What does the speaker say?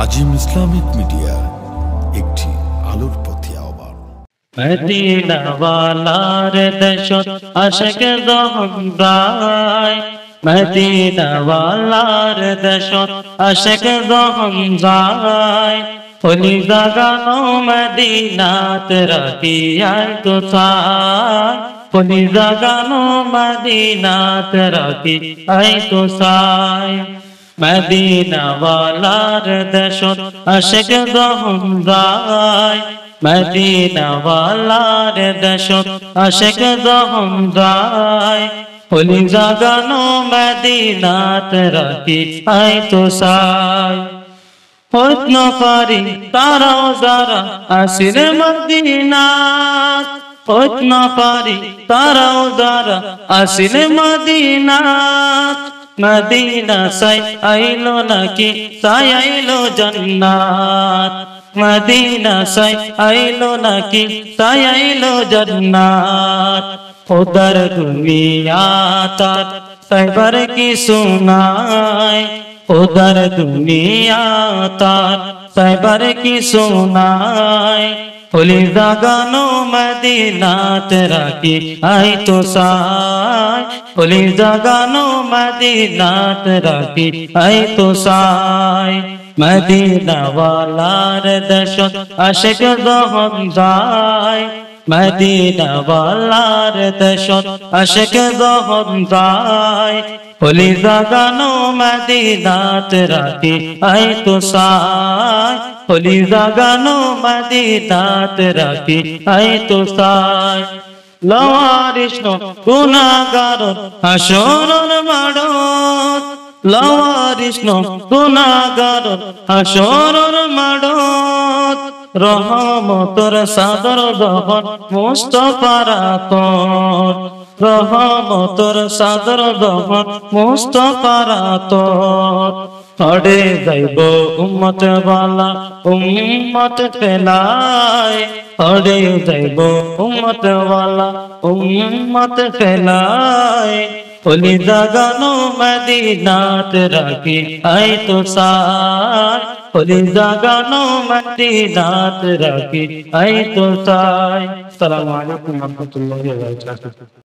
আজিম Islamic media, একটি আলোর পথে আহ্বান। মদিনা ওয়ালার দেশত আশিক দহমদায়, মদিনা ওয়ালার দেশত আশিক দহমদায়, ওলি জাগানো মদিনাত রাখিয়ায় তো সায়, ওলি জাগানো মদিনাত রাখিয়ায় তো সায়। মদিনা ওয়ালার দেশত আশিক দহমদায়, মদিনা ওয়ালার দেশত আশিক দহমদায়, ওলি জাগানো মদিনাত রাখিয়ায় তো সায়। হইত না পারি তারাও যারা আসিল মদিনাত, হইত না পারি তারাও যারা আসিল মদিনাত, মদিনা সাই আইলো নাকি সাই আইলো জান্নাত, মদিনা সাই আইলো নাকি সাই আইলো জান্নাত। উদার দুনিয়া তার সাইবার কি সুনায়, উদার দুনিয়া তার সাইবার কি সুনায়, ওলি জাগানো মদিনাত রাখিয়ায় তো সায়, ওলি জাগানো মদিনাত রাখিয়ায় তো সায়। মদিনা ওয়ালার দেশত আশিক দহমদায়, মদিনা ওয়ালার দেশত আশিক দহমদায়, ওলি জাগানো মদিনাত রাখিয়ায় তো সায়, ওলি জাগানো মদিনাত রাখিয়ায় তো সায়। লওয়ারিস গুনাহগার হাসরের মাঠত, লওয়ারিস গুনাহগার হাসরের মাঠত, রহমতের সাদর দহন মুস্তাফার আতর, রহমতের সাদর দহন মুস্তাফার আতর। হড়ে যাইব উম্মত ওয়ালা উম্মত ফেলায়, হড়ে যাইব উম্মত ওয়ালা উম্মত ফেলায়, ওলি জাগানো মদিনাত রাখিয়ায় তো সায়, ওলি জাগানো মদিনাত রাখিয়ায় তো সায়। আসসালামু আলাইকুম ওয়া রাহমাতুল্লাহি ওয়া বারাকাতুহু।